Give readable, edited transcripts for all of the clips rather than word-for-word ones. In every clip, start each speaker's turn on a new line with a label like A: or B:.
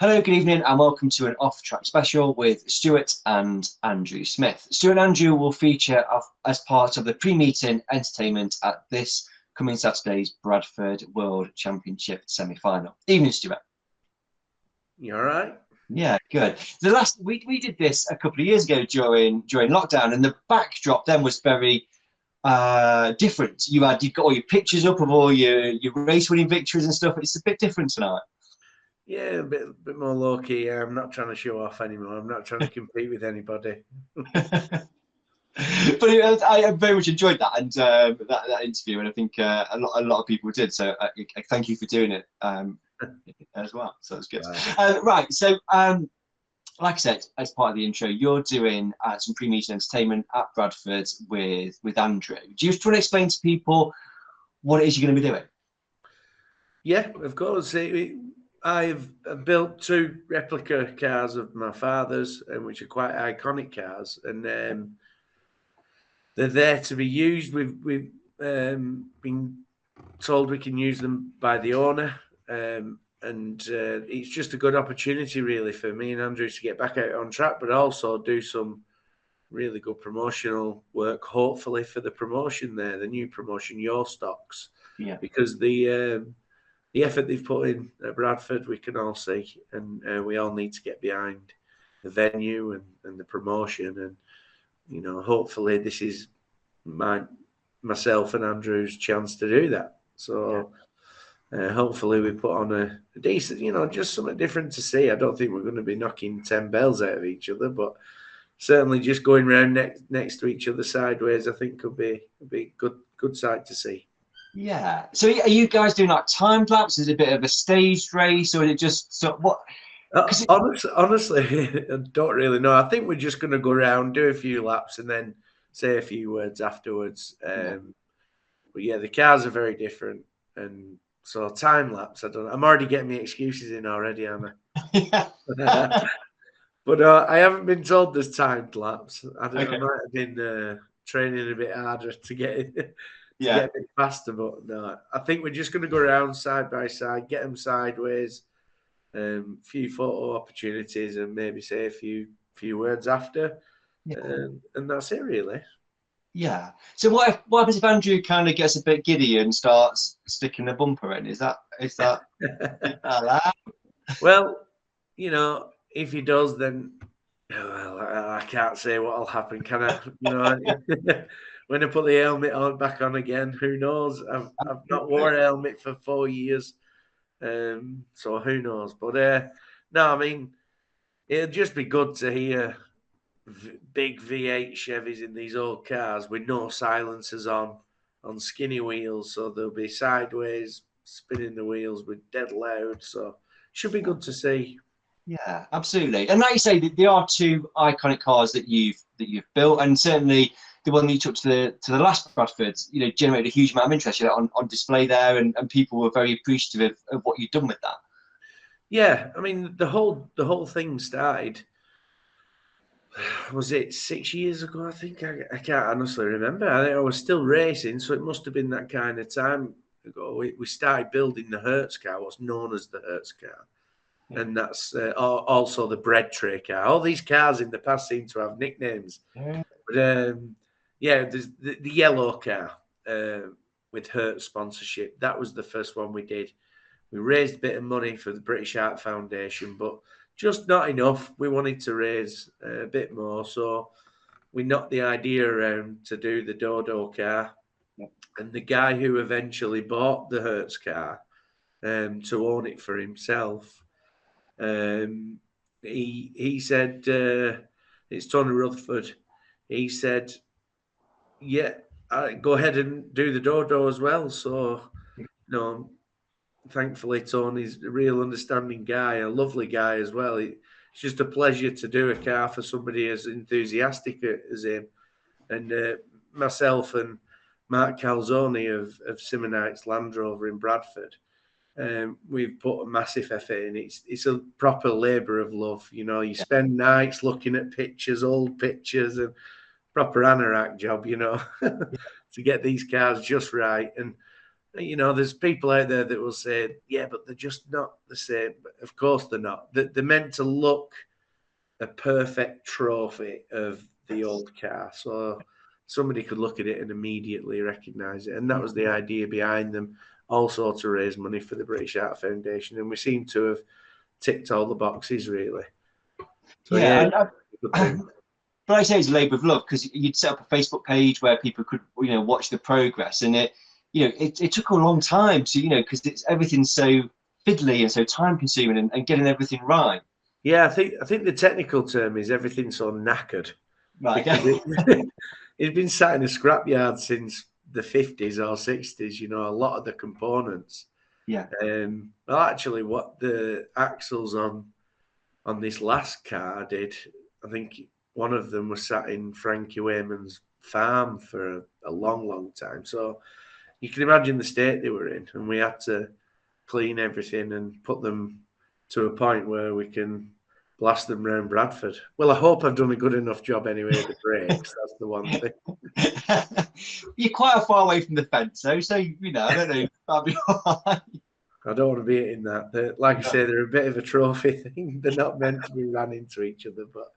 A: Hello, good evening, and welcome to an off-track special with Stuart and Andrew Smith. Stuart and Andrew will feature as part of the pre-meeting entertainment at this coming Saturday's Bradford World Championship semi-final. Evening, Stuart.
B: You all right?
A: Yeah, good. We did this a couple of years ago during lockdown, and the backdrop then was very different. You've got all your pictures up of all your race-winning victories and stuff. It's a bit different tonight.
B: Yeah, a bit more low key. I'm not trying to show off anymore. I'm not trying to compete with anybody.
A: But I very much enjoyed that and that interview, and I think a lot of people did. So I thank you for doing it as well. So that's good. Right. So like I said, as part of the intro, you're doing some pre-meeting entertainment at Bradford with Andrew. Do you just want to explain to people what it is you're going to be doing?
B: Yeah, of course. I've built 2 replica cars of my father's, which are quite iconic cars, and they're there to be used. We've been told we can use them by the owner, and it's just a good opportunity, really, for me and Andrew to get back out on track, but also do some really good promotional work, hopefully, for the promotion there, the new promotion, Your Stocks.
A: Yeah.
B: Because the effort they've put in at Bradford, we can all see, and we all need to get behind the venue and the promotion. And, you know, hopefully this is myself and Andrew's chance to do that. So hopefully we put on a decent, you know, just something different to see. I don't think we're going to be knocking 10 bells out of each other, but certainly just going around next to each other sideways, I think could be a good sight to see.
A: Yeah. So are you guys doing like timed laps? Is it a bit of a staged race, or is it just what?
B: Honestly, I don't really know. I think we're just going to go around, do a few laps, and then say a few words afterwards. But yeah, the cars are very different, and so time lapse. I don't know. I'm already getting my excuses in already, Anna. But I haven't been told there's timed laps. I might have been training a bit harder to get it. Get a bit faster, but no, I think we're just going to go around side by side, get them sideways, few photo opportunities, and maybe say a few words after, and that's it, really.
A: Yeah. So what happens if Andrew kind of gets a bit giddy and starts sticking a bumper in? Is that allowed?
B: Well, you know, if he does, then I can't say what'll happen, can I? You know. When I put the helmet back on again, who knows? I've not worn a helmet for 4 years, so who knows? But no, I mean, it'll just be good to hear big V8 Chevys in these old cars with no silencers on skinny wheels, so they'll be sideways spinning the wheels with dead loud. So should be good to see.
A: Yeah, absolutely. And like you say, there are 2 iconic cars that you've built, and certainly the one that you took to the last Bradford, you know, generated a huge amount of interest on display there, and people were very appreciative of what you've done with that.
B: Yeah, I mean the whole thing started. Was it 6 years ago? I think I can't honestly remember. I think I was still racing, so it must have been that kind of time ago. We started building the Hertz car, what's known as the Hertz car. And that's also the bread tray car. All these cars in the past seem to have nicknames. But yeah, there's the yellow car with Hertz sponsorship. That was the first one we did. We raised a bit of money for the British Art Foundation, but just not enough. We wanted to raise a bit more. So we knocked the idea around to do the Dodo car. And the guy who eventually bought the Hertz car to own it for himself, he said, it's Tony Rutherford. He said, yeah, go ahead and do the Dodo as well. So, you know, thankfully, Tony's a real understanding guy, a lovely guy as well. It's just a pleasure to do a car for somebody as enthusiastic as him. And myself and Mark Calzone of Simonites Land Rover in Bradford, we've put a massive effort in. It's a proper labour of love. You know, you spend nights looking at pictures, old pictures, and proper anorak job, you know, to get these cars just right. And You know, there's people out there that will say, yeah, but they're just not the same. But of course they're not. They're meant to look a perfect trophy of the old car. So somebody could look at it and immediately recognise it. And that was the idea behind them, also to raise money for the British Art Foundation. And we seem to have ticked all the boxes, really. So,
A: yeah,
B: good thing.
A: but I say it's a labour of love, because you'd set up a Facebook page where people could, watch the progress, and it took a long time to, because everything's so fiddly and so time consuming, and getting everything right.
B: Yeah, I think the technical term is everything's so knackered.
A: Right.
B: It's been sat in a scrapyard since the 50s or 60s, a lot of the components.
A: Yeah.
B: Well, actually, what the axles on this last car did, I think one of them was sat in Frankie Wayman's farm for a long, long time. So you can imagine the state they were in, and we had to clean everything and put them to a point where we can blast them around Bradford. Well, I hope I've done a good enough job anyway with the brakes. That's the one thing.
A: You're quite far away from the fence, though, so I don't know. That'll be all right.
B: I don't want to be hitting that. Like I say, they're a bit of a trophy thing. They're not meant to be ran into each other, but.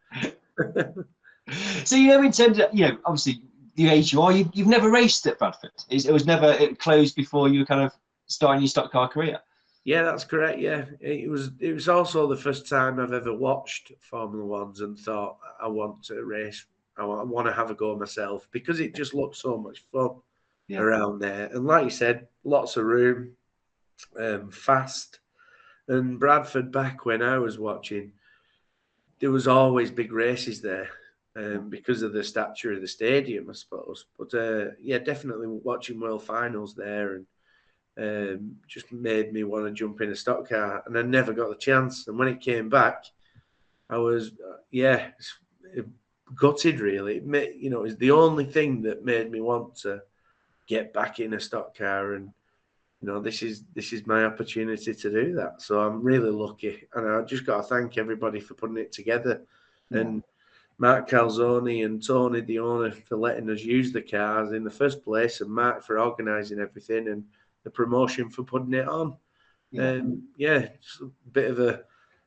A: So in terms of obviously the age you are, you've never raced at Bradford. It was never closed before you were kind of starting your stock car career.
B: Yeah, that's correct. Yeah, it was also the first time I've ever watched Formula Ones and thought, I want to race. I want to have a go myself, because it just looked so much fun around there. And like you said, lots of room, fast. And Bradford, back when I was watching, there was always big races there, because of the stature of the stadium, I suppose. But yeah, definitely watching World Finals there, and just made me want to jump in a stock car, and I never got the chance. And when it came back, I was gutted, really. It was the only thing that made me want to get back in a stock car, and this is my opportunity to do that. So I'm really lucky, and I just got to thank everybody for putting it together, and Mark Calzoni and Tony, the owner, for letting us use the cars in the first place, and Mark for organising everything, and the promotion for putting it on. It's a bit of a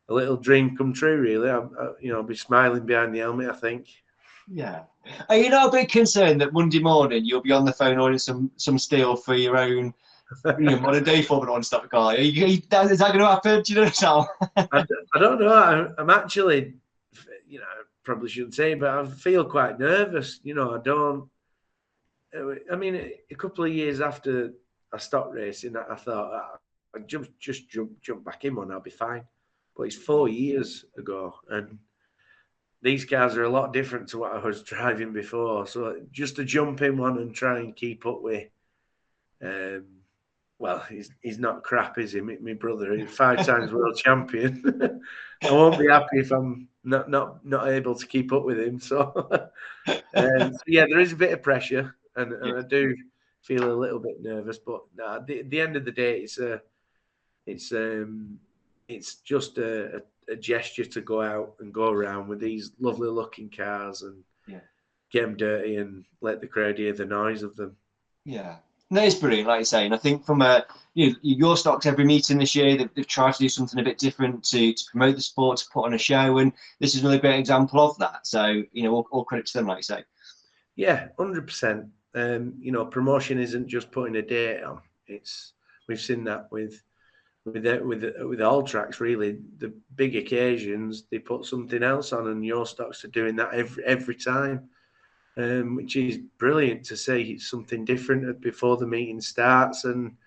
B: little dream come true, really. I'll be smiling behind the helmet, I think.
A: Yeah. Are you not a bit concerned that Monday morning you'll be on the phone ordering some steel for your own modern day Formula One stock car? Is that going to happen? Do you know, Sal?
B: I don't know. I'm actually, probably shouldn't say, but I feel quite nervous. I mean, a couple of years after I stopped racing, I thought I'd just jump back in one, I'll be fine. But it's 4 years ago, and these cars are a lot different to what I was driving before. So just to jump in one and try and keep up with, well, he's not crap, is he? My brother, he's 5 times world champion. I won't be happy if I'm not able to keep up with him. So, yeah, there is a bit of pressure, and I do feel a little bit nervous. But at the end of the day, it's just a gesture to go out and go around with these lovely looking cars and get them dirty and let the crowd hear the noise of them.
A: Yeah. No, it's brilliant, like you say. And I think from your stocks, every meeting this year, they've tried to do something a bit different to promote the sport, to put on a show, and this is another great example of that. So all credit to them, like you say.
B: Yeah, 100%. Promotion isn't just putting a date on. We've seen that with all tracks, really. The big occasions, they put something else on, and your stocks are doing that every time. Which is brilliant to see. It's something different before the meeting starts, and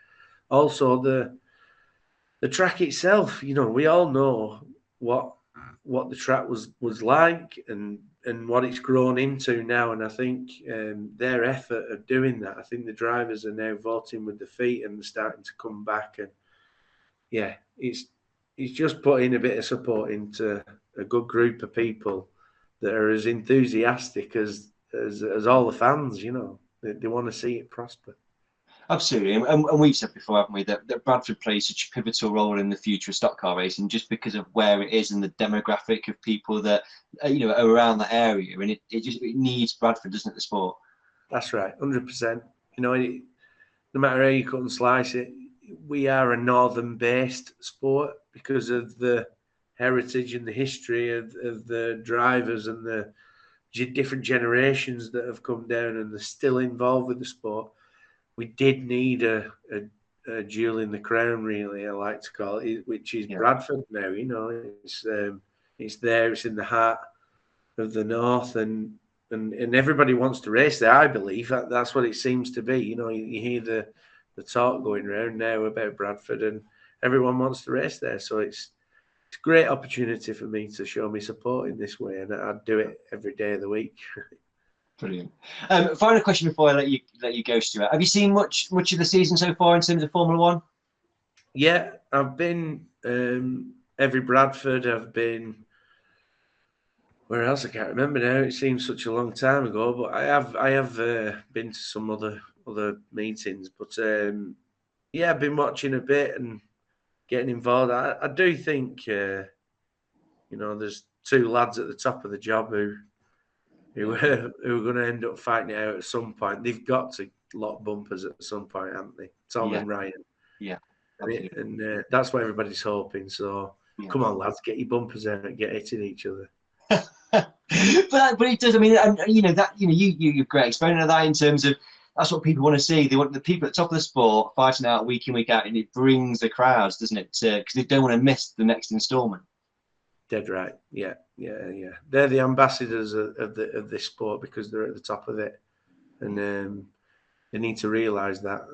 B: also the track itself. We all know what the track was like and what it's grown into now. And I think their effort of doing that, I think the drivers are now voting with their feet and they're starting to come back. And yeah, it's just putting a bit of support into a good group of people that are as enthusiastic as all the fans. They want to see it prosper.
A: Absolutely, and we've said before, haven't we, that Bradford plays such a pivotal role in the future of stock car racing, just because of where it is and the demographic of people that are around that area, and it needs Bradford, doesn't it, the sport?
B: That's right, 100%. no matter how you cut and slice it, we are a northern-based sport because of the heritage and the history of the drivers and the different generations that have come down and they're still involved with the sport. We did need a jewel in the crown, really, I like to call it, which is Bradford now. You know, it's there, it's in the heart of the north, and everybody wants to race there. I believe that's what it seems to be. You know, you hear the talk going around now about Bradford, and everyone wants to race there. So it's a great opportunity for me to show my support in this way, and I'd do it every day of the week.
A: Brilliant. Final question before I let you go, Stuart. Have you seen much of the season so far in terms of Formula One?
B: Yeah, I've been every Bradford. I've been where else I can't remember now. It seems such a long time ago, but I have been to some other meetings. But yeah, I've been watching a bit and getting involved. I do think you know, there's two lads at the top of the job who are going to end up fighting it out at some point. They've got to lock bumpers at some point, haven't they? Tom and Ryan.
A: Yeah.
B: And that's what everybody's hoping. So come on, lads, get your bumpers out and get hitting each other.
A: but it does. I mean, and you know that you're great exponent of that in terms of that's what people want to see. They want the people at the top of the sport fighting out week in, week out, and it brings the crowds, doesn't it? Because they don't want to miss the next instalment. Dead
B: right. Yeah. They're the ambassadors of this sport because they're at the top of it, and they need to realise that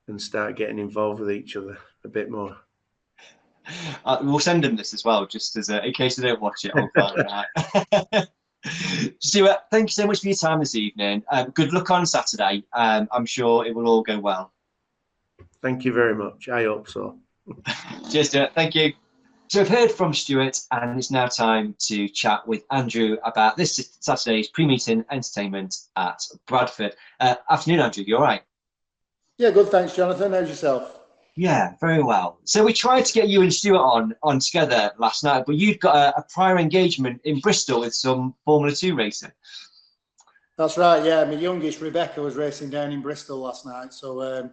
B: and start getting involved with each other a bit more.
A: We'll send them this as well, just as in case they don't watch it on Friday night. Stuart, thank you so much for your time this evening. Good luck on Saturday. I'm sure it will all go well.
B: Thank you very much. I hope so.
A: Cheers, Stuart. Thank you. So we've heard from Stuart, and it's now time to chat with Andrew about this Saturday's pre-meeting entertainment at Bradford. Afternoon, Andrew. You all right?
C: Yeah, good. Thanks, Jonathan. How's yourself?
A: Yeah, very well. So we tried to get you and Stuart on together last night, but you've got a prior engagement in Bristol with some Formula 2 racing.
C: That's right. Yeah, my youngest Rebecca was racing down in Bristol last night, so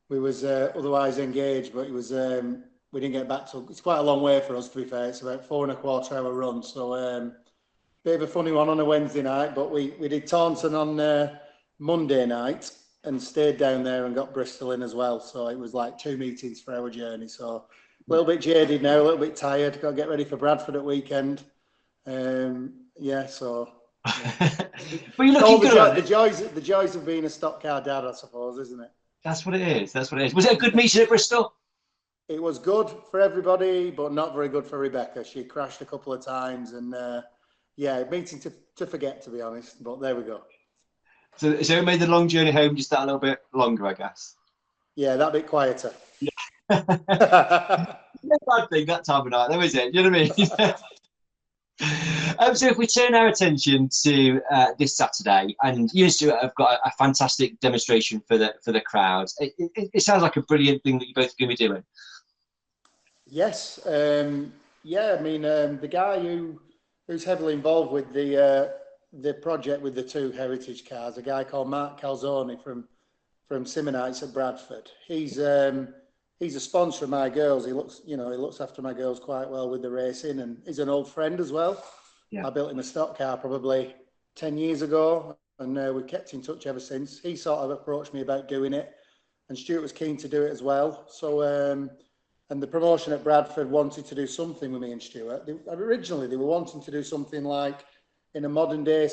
C: we was otherwise engaged, but it was. We didn't get back till it's quite a long way for us, to be fair. It's about 4.25 hour run, so bit of a funny one on a Wednesday night. But we did Taunton on Monday night and stayed down there and got Bristol in as well. So it was like 2 meetings for our journey. So a little bit jaded now, a little bit tired. Got to get ready for Bradford at weekend. Yeah, so. Yeah.
A: But you're looking good.
C: The joys of being a stock car dad, I suppose, isn't it?
A: That's what it is. That's what it is. Was it a good meeting at Bristol?
C: It was good for everybody, but not very good for Rebecca. She crashed a couple of times, and yeah, meeting to forget, to be honest. But there we go.
A: So it made the long journey home just that a little bit longer, I guess.
C: Yeah, that bit quieter.
A: Yeah. No bad thing that time of night, though, is it? You know what I mean? So if we turn our attention to this Saturday, and you and Stuart have got a fantastic demonstration for the crowds. It sounds like a brilliant thing that you're both going to be doing.
C: Yes. Yeah, I mean, the guy who's heavily involved with the project with the 2 heritage cars, a guy called Mark Calzoni from Simonites at Bradford. He's a sponsor of my girls. He looks after my girls quite well with the racing, and he's an old friend as well. Yeah. I built him a stock car probably 10 years ago, and we've kept in touch ever since. He sort of approached me about doing it, and Stuart was keen to do it as well. So, and the promotion at Bradford wanted to do something with me and Stuart. Originally, they were wanting to do something like in a modern day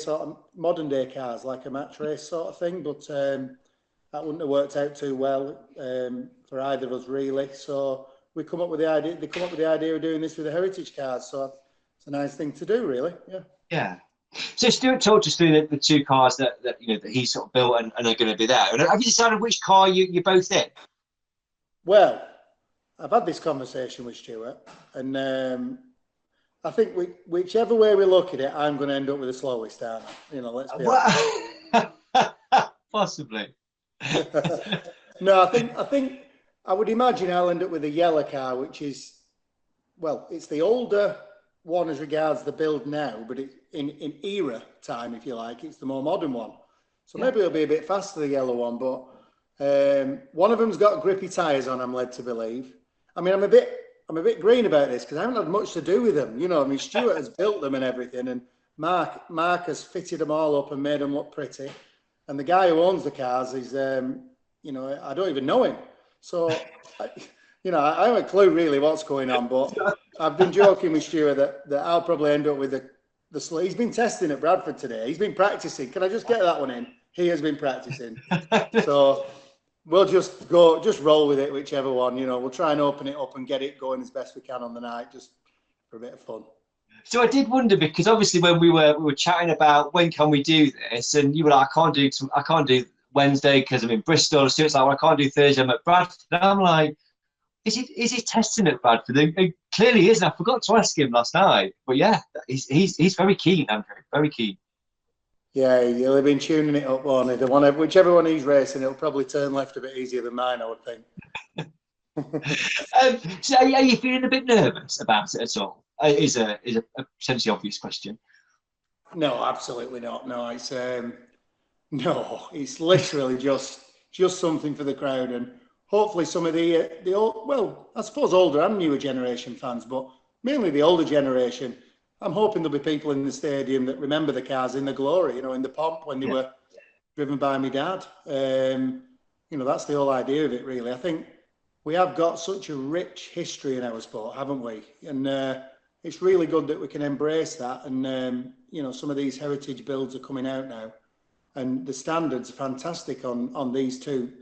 C: cars, like a match race sort of thing, but that wouldn't have worked out too well for either of us, really. So we come up with the idea. They come up with the idea of doing this with the heritage cars. So it's a nice thing to do, really. Yeah. Yeah.
A: So Stuart talked us through the 2 cars that he sort of built and are going to be there. And have you decided which car you're both in?
C: Well, I've had this conversation with Stuart, and I think whichever way we look at it, I'm going to end up with the slowest, aren't I? Let's be honest.
A: Possibly.
C: No, I think I would imagine I'll end up with a yellow car, which is, well, it's the older one as regards the build now, but in era time, if you like, it's the more modern one. So maybe it'll be a bit faster, the yellow one, but One of them's got grippy tyres on, I'm led to believe. I mean, I'm a bit green about this because I haven't had much to do with them. You know, I mean, Stuart has built them and everything, and Mark has fitted them all up and made them look pretty. And the guy who owns the cars is, you know, I don't even know him. So, you know, I haven't a clue really what's going on, but I've been joking with Stuart that I'll probably end up with the slate. He's been testing at Bradford today. He's been practicing. Can I just get that one in? He has been practicing. So we'll just roll with it, whichever one. You know, we'll try and open it up and get it going as best we can on the night, just for a bit of fun.
A: So I did wonder, because obviously when we were chatting about when can we do this, and you were like, I can't do Wednesday because I'm in Bristol. So it's like, well, I can't do Thursday, I'm at Bradford. And I'm like, is he testing at Bradford? It clearly is. And I forgot to ask him last night, but yeah, he's very keen, Andrew, very keen.
C: Yeah, he'll have been tuning it up, won't he? Whichever one he's racing, it'll probably turn left a bit easier than mine, I would think.
A: So are you feeling a bit nervous about it at all? Is a potentially obvious question.
C: No, absolutely not. No, it's literally just something for the crowd, and hopefully some of the old, well, I suppose older and newer generation fans, but mainly the older generation. I'm hoping there'll be people in the stadium that remember the cars in the glory, you know, in the pomp when they were driven by my dad. You know, that's the whole idea of it, really. I think we have got such a rich history in our sport, haven't we? And it's really good that we can embrace that. And, you know, some of these heritage builds are coming out now. And the standards are fantastic on these two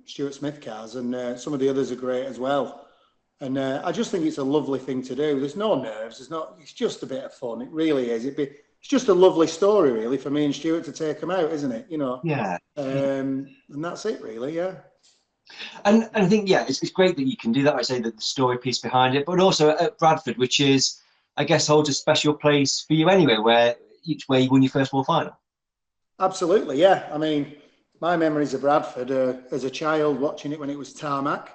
C: Stuart Smith cars. And some of the others are great as well. And I just think it's a lovely thing to do. There's no nerves. It's just a bit of fun. It really is. It's just a lovely story, really, for me and Stuart to take them out, isn't it? You know.
A: Yeah.
C: And that's it, really. Yeah.
A: And I think, yeah, it's great that you can do that. I say that the story piece behind it, but also at Bradford, which is, I guess, holds a special place for you anyway, where you won your first World Final. Absolutely,
C: yeah. I mean, my memories of Bradford as a child, watching it when it was tarmac.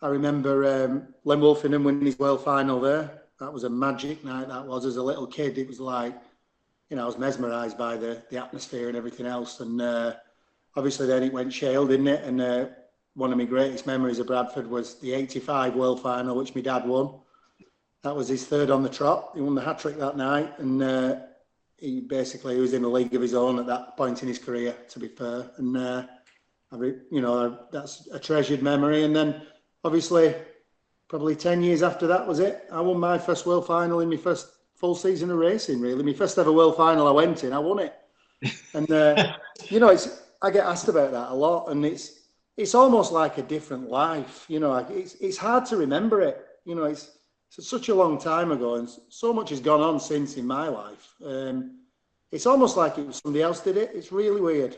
C: I remember Len Wolfingham winning his World Final there. That was a magic night, that was. As a little kid, it was like, you know, I was mesmerised by the atmosphere and everything else. And obviously then it went shale, didn't it? And one of my greatest memories of Bradford was the 85 World Final, which my dad won. That was his third on the trot. He won the hat-trick that night. And he was in a league of his own at that point in his career, to be fair. And, you know, that's a treasured memory. And then, obviously, probably 10 years after that was it. I won my first World Final in my first full season of racing, really. My first ever World Final I went in, I won it. And, you know, I get asked about that a lot. And it's almost like a different life. You know, it's hard to remember it. You know, it's such a long time ago, and so much has gone on since in my life. It's almost like it was somebody else did it. It's really weird.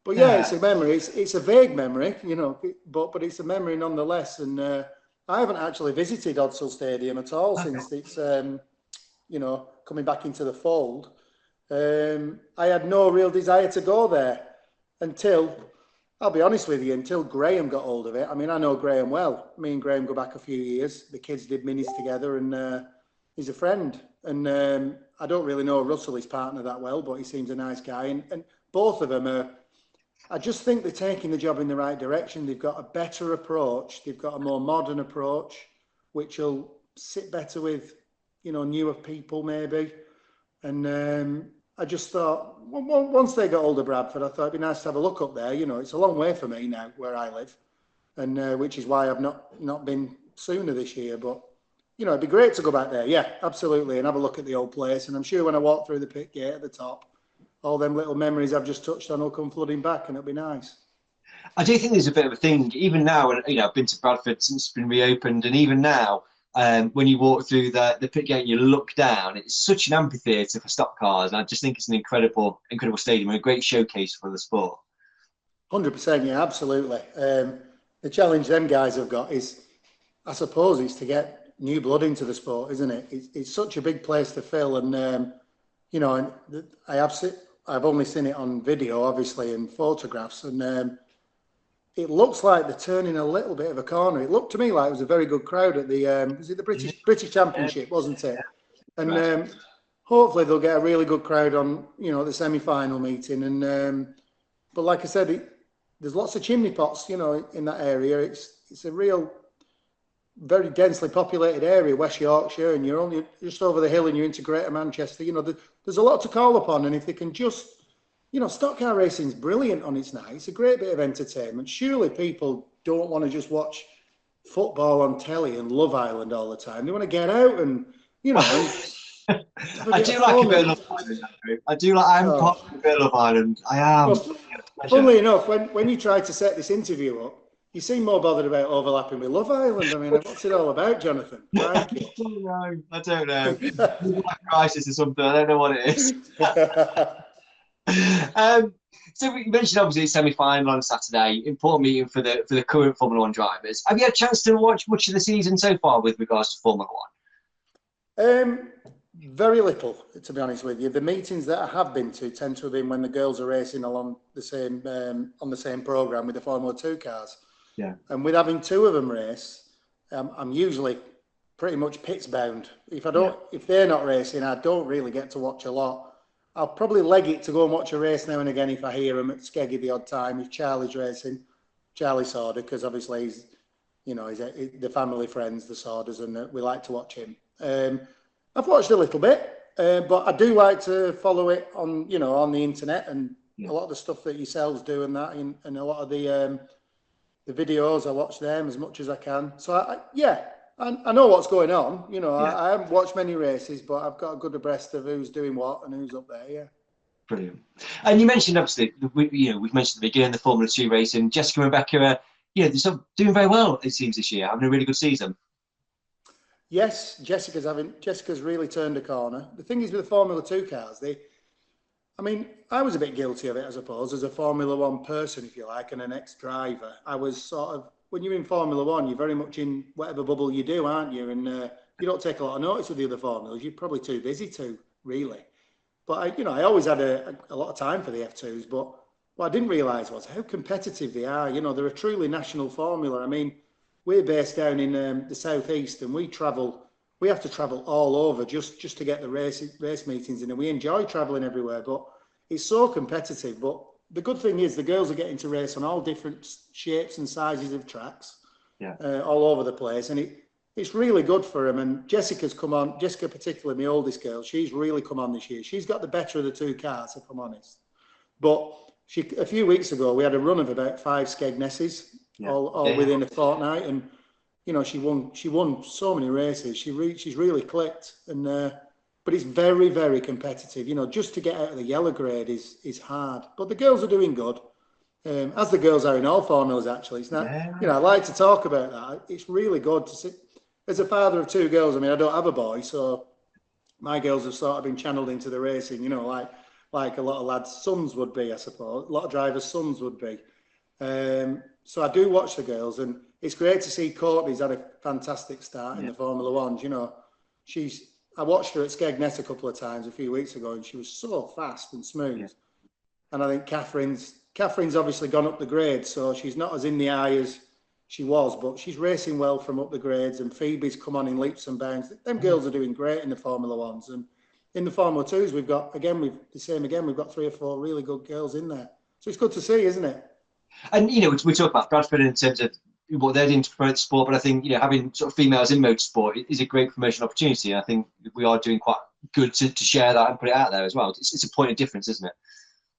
C: But yeah, it's a memory. It's a vague memory, you know, but it's a memory nonetheless. And I haven't actually visited Odsal Stadium at all since it's, you know, coming back into the fold. I had no real desire to go there until, I'll be honest with you, until Graham got hold of it. I mean, I know Graham well. Me and Graham go back a few years. The kids did minis together, and he's a friend. And I don't really know Russell, his partner, that well, but he seems a nice guy. And both of them I just think they're taking the job in the right direction. They've got a better approach. They've got a more modern approach, which will sit better with, you know, newer people maybe. And I just thought, once they got hold of Bradford, I thought it'd be nice to have a look up there. You know, it's a long way for me now where I live, and which is why I've not been sooner this year. But, you know, it'd be great to go back there. Yeah, absolutely. And have a look at the old place. And I'm sure when I walk through the pit gate at the top, all them little memories I've just touched on will come flooding back, and it'll be nice.
A: I do think there's a bit of a thing, even now, you know, I've been to Bradford since it's been reopened, and even now, when you walk through the pit gate and you look down, it's such an amphitheatre for stock cars, and I just think it's an incredible stadium and a great showcase for the sport.
C: 100%, yeah, absolutely. The challenge them guys have got is, I suppose, it's to get new blood into the sport, isn't it? It's such a big place to fill, and you know, and I've only seen it on video, obviously, and photographs, and it looks like they're turning a little bit of a corner. It looked to me like it was a very good crowd at the was it the British Championship, wasn't it? And hopefully they'll get a really good crowd on, you know, the semi-final meeting. And but like I said, there's lots of chimney pots, you know, in that area. It's a real, very densely populated area, West Yorkshire, and you're only just over the hill and you're into Greater Manchester. You know, there's a lot to call upon, and if they can just, you know, stock car racing's brilliant on its night. It's a great bit of entertainment. Surely people don't want to just watch football on telly and Love Island all the time. They want to get out and, you know.
A: I do like a bit of Love Island. I do like. I'm part of a bit of Love Island. I am.
C: Well, funnily enough, when you tried to set this interview up, you seem more bothered about overlapping with Love Island. I mean, what's it all about, Jonathan?
A: I don't know. Crisis or something. I don't know what it is. So we mentioned obviously semi-final on Saturday, important meeting for the current Formula One drivers. Have you had a chance to watch much of the season so far with regards to Formula One?
C: Very little, to be honest with you. The meetings that I have been to tend to have been when the girls are racing along the same on the same program with the Formula 2 cars.
A: Yeah.
C: And with having two of them race, I'm usually pretty much pits bound. If they're not racing, I don't really get to watch a lot. I'll probably leg it to go and watch a race now and again if I hear them at Skeggy the odd time. If Charlie's racing, Charlie Sauder, because obviously he's the family friends, the Sauders, and we like to watch him. I've watched a little bit, but I do like to follow it on the internet and a lot of the stuff that yourselves do and that, and a lot of the videos. I watch them as much as I can. So I know what's going on. You know, I haven't watched many races, but I've got a good abreast of who's doing what and who's up there. Yeah.
A: Brilliant. And you mentioned obviously, we've mentioned at the beginning the Formula 2 racing. Jessica and Rebecca, they're sort of doing very well. It seems this year, having a really good season.
C: Yes, Jessica's really turned a corner. The thing is with the Formula 2 cars, I was a bit guilty of it, I suppose, as a Formula 1 person, if you like, and an ex-driver. I was sort of, when you're in Formula 1, you're very much in whatever bubble you do, aren't you? And you don't take a lot of notice of the other formulas. You're probably too busy to, really. But I always had a lot of time for the F2s, but what I didn't realise was how competitive they are. You know, they're a truly national formula. I mean, we're based down in the southeast, and we have to travel all over just to get the race meetings in, and we enjoy travelling everywhere, but it's so competitive. But the good thing is the girls are getting to race on all different shapes and sizes of tracks, all over the place, and it's really good for them. And Jessica particularly, my oldest girl, she's really come on this year. She's got the better of the two cars, if I'm honest. But a few weeks ago, we had a run of about 5 Skegness's, all within a fortnight, and she won so many races. She's really clicked, and but it's very, very competitive. Just to get out of the yellow grade is hard. But the girls are doing good, as the girls are in all formulas. Actually, it's not. I like to talk about that. It's really good to see. As a father of 2 girls, I mean, I don't have a boy, so my girls have sort of been channeled into the racing. Like a lot of lads' sons would be, I suppose. A lot of drivers' sons would be. So I do watch the girls, and it's great to see Courtney's had a fantastic start in the Formula Ones. I watched her at Skegness a couple of times a few weeks ago, and she was so fast and smooth. Yeah. And I think Catherine's obviously gone up the grade, so she's not as in the eye as she was, but she's racing well from up the grades, and Phoebe's come on in leaps and bounds. Them girls are doing great in the Formula Ones, and in the Formula 2s, we've got 3 or 4 really good girls in there. So it's good to see, isn't it?
A: And, we talk about Bradford in terms of what they're doing to promote the sport, but I think, having sort of females in motorsport is a great promotional opportunity. And I think we are doing quite good to share that and put it out there as well. It's a point of difference, isn't it?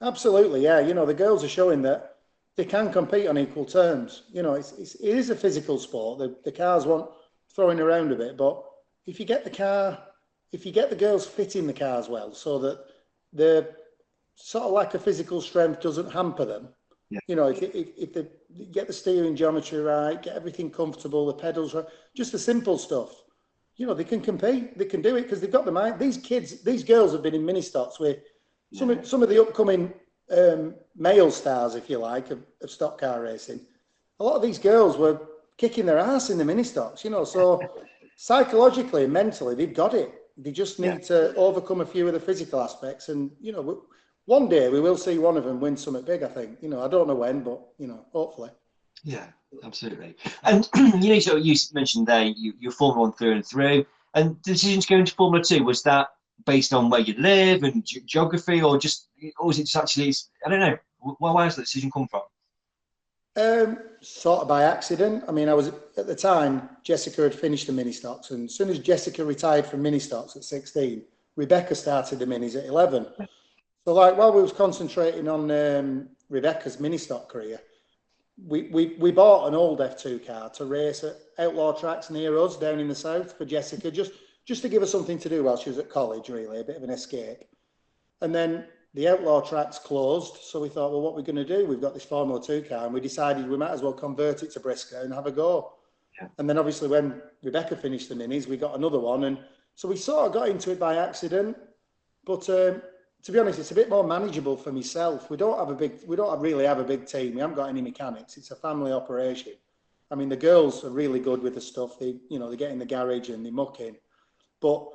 C: Absolutely, yeah. The girls are showing that they can compete on equal terms. It is a physical sport. The cars want throwing around a bit, but if you get the girls fit in the cars well, so that the sort of lack of physical strength doesn't hamper them. Yeah. If they get the steering geometry right, get everything comfortable, the pedals right, just the simple stuff. They can compete. They can do it because they've got the mind. These girls have been in mini stocks with some of the upcoming male stars, if you like, of stock car racing. A lot of these girls were kicking their ass in the mini stocks. So psychologically and mentally, they've got it. They just need to overcome a few of the physical aspects, and one day we will see one of them win something big, I think. I don't know when, but hopefully. Yeah,
A: absolutely. And so you mentioned there you're Formula 1 through and through, and the decision to go into Formula 2, was that based on where you live and geography, or was it just actually, I don't know, where does the decision come from?
C: Sort of by accident. I mean, I was at the time, Jessica had finished the mini stocks, and as soon as Jessica retired from mini stocks at 16, Rebecca started the minis at 11. So, like, while we was concentrating on Rebecca's mini stock career, we bought an old F2 car to race at outlaw tracks near us down in the south for Jessica, just to give her something to do while she was at college, really, a bit of an escape. And then the outlaw tracks closed, so we thought, well, what are we going to do? We've got this Formula 2 car, and we decided we might as well convert it to Briscoe and have a go. Yeah. And then obviously when Rebecca finished the minis, we got another one, and so we sort of got into it by accident. But to be honest, it's a bit more manageable for myself. We don't really have a big team. We haven't got any mechanics. It's a family operation. I mean, the girls are really good with the stuff. They get in the garage and they muck in. But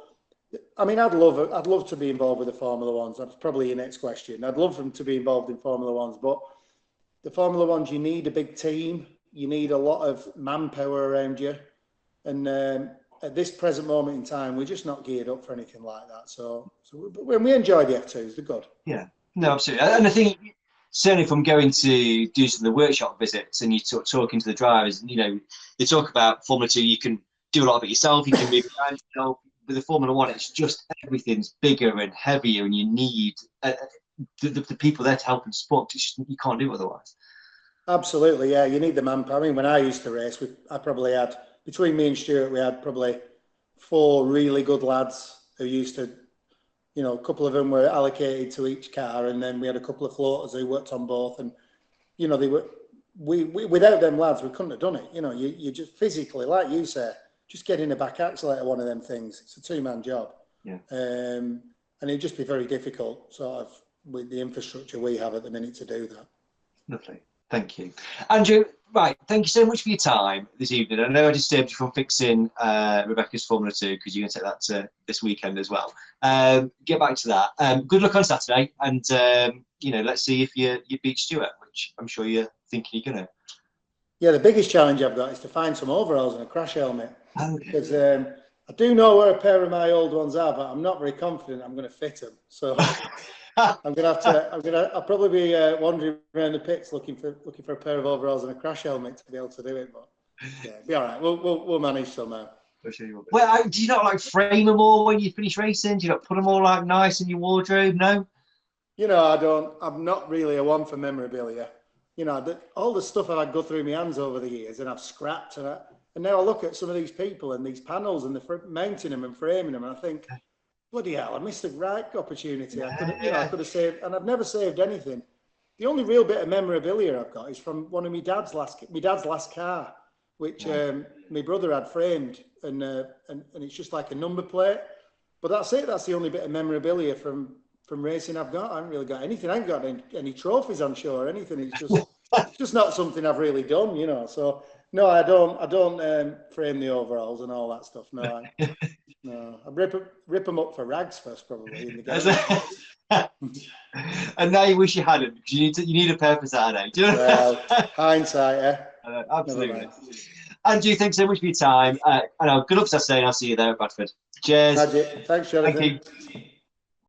C: I mean, I'd love to be involved with the Formula Ones. That's probably your next question. I'd love them to be involved in Formula Ones, but the Formula Ones, you need a big team. You need a lot of manpower around you. And at this present moment in time, we're just not geared up for anything like that. So when we enjoy the F2s, they're good.
A: Yeah, no, absolutely. And I think certainly from going to do some of the workshop visits and you talking to the drivers, they talk about Formula 2, you can do a lot of it yourself, you can move around yourself. With the Formula 1, it's just everything's bigger and heavier, and you need the people there to help and support. It's just, you can't do it otherwise.
C: Absolutely, yeah. You need the manpower. I mean, when I used to race, I probably had, between me and Stuart, we had probably 4 really good lads who used to, a couple of them were allocated to each car, and then we had a couple of floaters who worked on both. And they were without them lads, we couldn't have done it. You just physically, like you say, just get in a back axle out of one of them things. It's a 2-man job. Yeah. And it'd just be very difficult, sort of, with the infrastructure we have at the minute to do that.
A: Lovely. Thank you. Andrew, right, thank you so much for your time this evening. I know I disturbed you from fixing Rebecca's Formula 2 because you're going to take that to this weekend as well. Get back to that. Good luck on Saturday, and, let's see if you beat Stuart, which I'm sure you're thinking you're going to.
C: Yeah, the biggest challenge I've got is to find some overalls and a crash helmet. Because I do know where a pair of my old ones are, but I'm not very confident I'm going to fit them. So I'll probably be wandering around the pits looking for a pair of overalls and a crash helmet to be able to do it. But yeah, it'll be all right. We'll manage somehow.
A: Well, do you not like frame them all when you finish racing? Do you not put them all like nice in your wardrobe? No.
C: I'm not really a one for memorabilia. All the stuff I've go through my hands over the years, and I've scrapped, and now I look at some of these people and these panels and they're mounting them and framing them, and I think, bloody hell, I missed a right opportunity. I could have saved, and I've never saved anything. The only real bit of memorabilia I've got is from one of my dad's last car, which my brother had framed, and it's just like a number plate. But that's it. That's the only bit of memorabilia from racing I've got. I haven't really got anything. I ain't got any trophies on show or anything. It's just not something I've really done, So no, I don't frame the overalls and all that stuff. No, I rip them up for rags first, probably. In the game.
A: And now you wish you hadn't, because you need a pair for Saturday. Do you know?
C: Well, hindsight, yeah.
A: Absolutely. Andrew, thanks so much for your time. Good luck for Saturday, and I'll see you there at Bradford. Cheers.
C: Thanks, Jonathan.
A: Thank you.